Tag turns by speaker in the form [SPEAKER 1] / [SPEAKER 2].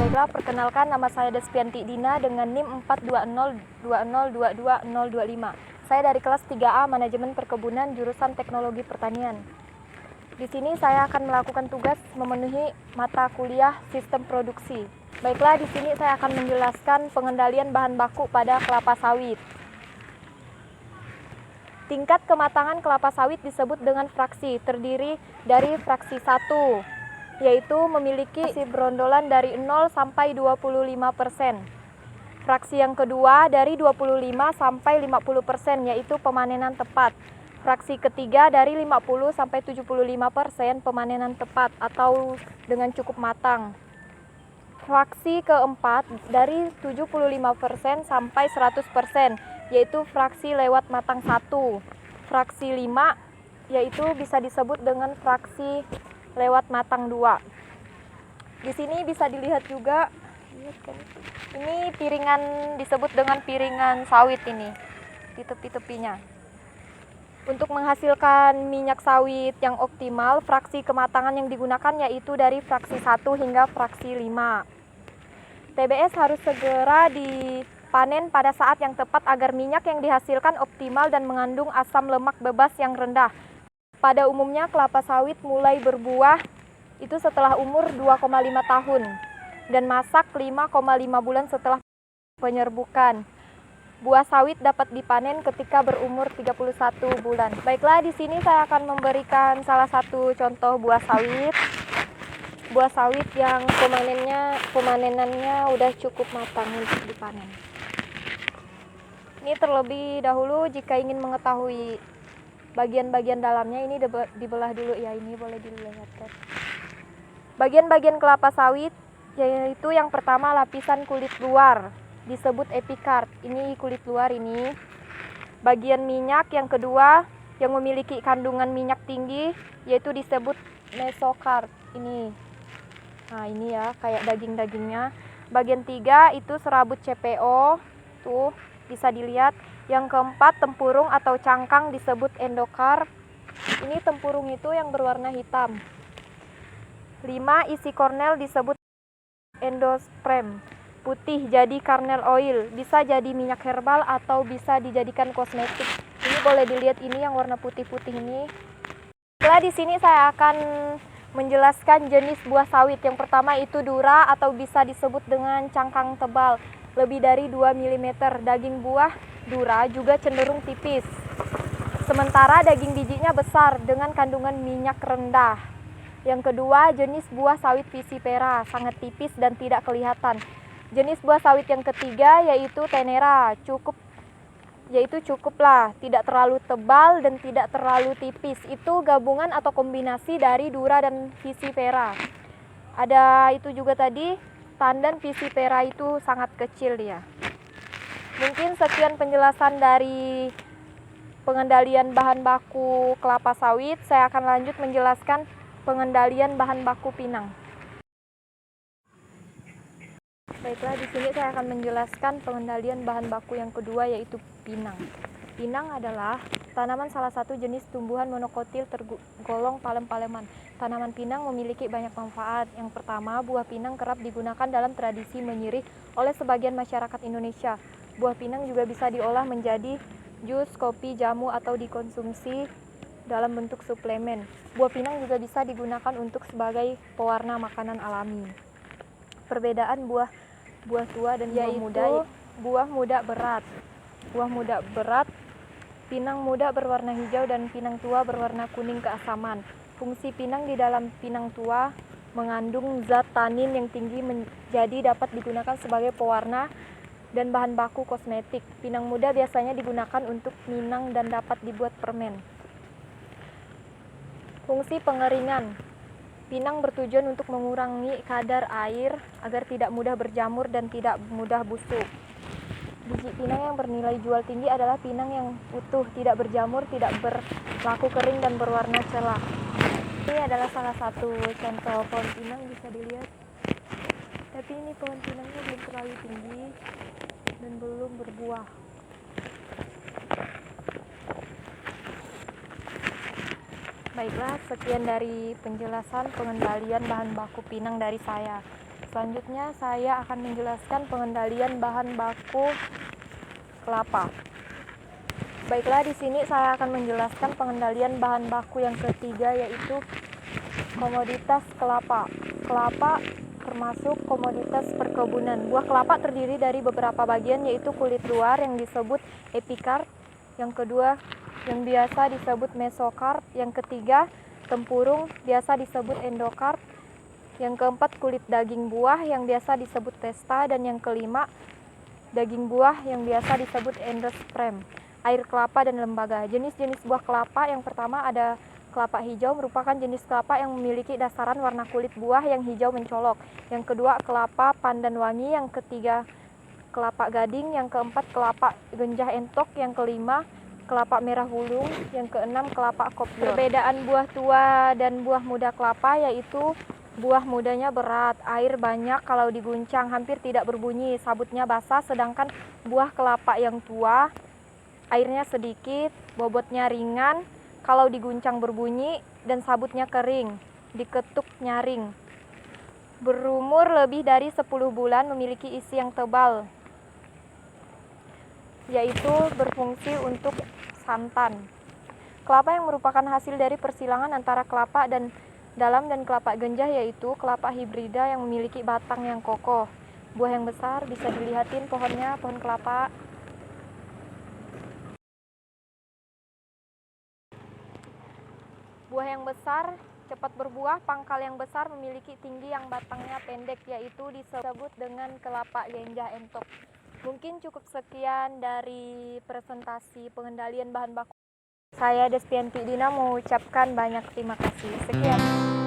[SPEAKER 1] Baiklah, perkenalkan nama saya Despianti Dina dengan NIM 42020222025. Saya dari kelas 3A Manajemen Perkebunan jurusan Teknologi Pertanian. Di sini saya akan melakukan tugas memenuhi mata kuliah Sistem Produksi. Baiklah, di sini saya akan menjelaskan pengendalian bahan baku pada kelapa sawit. Tingkat kematangan kelapa sawit disebut dengan fraksi, terdiri dari fraksi 1, yaitu memiliki berondolan dari 0 sampai 25%. Fraksi yang kedua dari 25 sampai 50%, yaitu pemanenan tepat. Fraksi ketiga dari 50 sampai 75%, pemanenan tepat atau dengan cukup matang. Fraksi keempat dari 75% sampai 100%, yaitu fraksi lewat matang 1. Fraksi 5, yaitu bisa disebut dengan fraksi lewat matang 2. Di sini bisa dilihat juga, ini piringan disebut dengan piringan sawit ini, di tepi-tepinya. Untuk menghasilkan minyak sawit yang optimal, fraksi kematangan yang digunakan yaitu dari fraksi 1 hingga fraksi 5. TBS harus segera dipanen pada saat yang tepat agar minyak yang dihasilkan optimal dan mengandung asam lemak bebas yang rendah. Pada umumnya kelapa sawit mulai berbuah itu setelah umur 2,5 tahun dan masak 5,5 bulan setelah penyerbukan. Buah sawit dapat dipanen ketika berumur 31 bulan. Baiklah, di sini saya akan memberikan salah satu contoh buah sawit. Buah sawit yang pemanenannya udah cukup matang untuk dipanen. Ini terlebih dahulu jika ingin mengetahui bagian-bagian dalamnya, ini dibelah dulu ya, ini boleh dilihatkan. Bagian-bagian kelapa sawit yaitu yang pertama lapisan kulit luar disebut epikard. Ini kulit luar ini. Bagian minyak yang kedua yang memiliki kandungan minyak tinggi yaitu disebut mesokard. Ini. Nah, ini ya kayak daging-dagingnya. Bagian 3 itu serabut CPO. Tuh, bisa dilihat. Yang keempat tempurung atau cangkang disebut endokard. Ini tempurung itu yang berwarna hitam. 5 isi kornel disebut endosperm. Putih jadi kernel oil, bisa jadi minyak herbal atau bisa dijadikan kosmetik. Ini boleh dilihat ini yang warna putih-putih ini. Setelah di sini saya akan menjelaskan jenis buah sawit. Yang pertama itu dura atau bisa disebut dengan cangkang tebal, lebih dari 2 mm. Daging buah dura juga cenderung tipis. Sementara daging bijinya besar dengan kandungan minyak rendah. Yang kedua, jenis buah sawit Pisipera, sangat tipis dan tidak kelihatan. Jenis buah sawit yang ketiga yaitu Tenera, cukuplah, tidak terlalu tebal dan tidak terlalu tipis. Itu gabungan atau kombinasi dari dura dan Pisipera. Ada itu juga tadi, tandan Pisipera itu sangat kecil dia. Mungkin sekian penjelasan dari pengendalian bahan baku kelapa sawit. Saya akan lanjut menjelaskan pengendalian bahan baku pinang. Baiklah, di sini saya akan menjelaskan pengendalian bahan baku yang kedua yaitu pinang. Pinang adalah tanaman salah satu jenis tumbuhan monokotil tergolong palem-paleman. Tanaman pinang memiliki banyak manfaat. Yang pertama, buah pinang kerap digunakan dalam tradisi menyirih oleh sebagian masyarakat Indonesia. Buah pinang juga bisa diolah menjadi jus, kopi, jamu atau dikonsumsi dalam bentuk suplemen. Buah pinang juga bisa digunakan untuk sebagai pewarna makanan alami. Perbedaan buah tua dan buah muda. Buah muda berat. Buah muda berat, pinang muda berwarna hijau dan pinang tua berwarna kuning keasaman. Fungsi pinang di dalam pinang tua mengandung zat tanin yang tinggi jadi dapat digunakan sebagai pewarna dan bahan baku kosmetik. Pinang muda biasanya digunakan untuk minang dan dapat dibuat permen. Fungsi pengeringan. Pinang bertujuan untuk mengurangi kadar air agar tidak mudah berjamur dan tidak mudah busuk. Biji pinang yang bernilai jual tinggi adalah pinang yang utuh, tidak berjamur, tidak berlaku kering dan berwarna celak. Ini adalah salah satu contoh pohon pinang, bisa dilihat. Tapi ini pohon pinangnya belum terlalu tinggi dan belum berbuah. Baiklah, sekian dari penjelasan pengendalian bahan baku pinang dari saya. Selanjutnya saya akan menjelaskan pengendalian bahan baku kelapa. Baiklah, di sini saya akan menjelaskan pengendalian bahan baku yang ketiga, yaitu komoditas kelapa. Kelapa termasuk komoditas perkebunan. Buah kelapa terdiri dari beberapa bagian, yaitu kulit luar yang disebut epikarp, yang kedua yang biasa disebut mesokarp, yang ketiga tempurung biasa disebut endokarp, yang keempat kulit daging buah yang biasa disebut testa, dan yang kelima daging buah yang biasa disebut endosperm. Air kelapa dan lembaga. Jenis-jenis buah kelapa, yang pertama ada kelapa hijau, merupakan jenis kelapa yang memiliki dasaran warna kulit buah yang hijau mencolok. Yang kedua kelapa pandan wangi, yang ketiga kelapa gading, yang keempat kelapa genjah entok, yang kelima kelapa merah wulung, yang keenam kelapa kopior. Perbedaan buah tua dan buah muda kelapa yaitu buah mudanya berat, air banyak kalau diguncang, hampir tidak berbunyi, sabutnya basah, sedangkan buah kelapa yang tua airnya sedikit, bobotnya ringan, kalau diguncang berbunyi, dan sabutnya kering, diketuk nyaring. Berumur lebih dari 10 bulan, memiliki isi yang tebal, yaitu berfungsi untuk santan. Kelapa yang merupakan hasil dari persilangan antara kelapa dan dalam dan kelapa genjah, yaitu kelapa hibrida yang memiliki batang yang kokoh. Buah yang besar, bisa dilihatin pohonnya, pohon kelapa. Buah yang besar cepat berbuah, pangkal yang besar, memiliki tinggi yang batangnya pendek, yaitu disebut dengan kelapa genjah entok. Mungkin cukup sekian dari presentasi pengendalian bahan baku. Saya Destianti Dina mengucapkan banyak terima kasih. Sekian.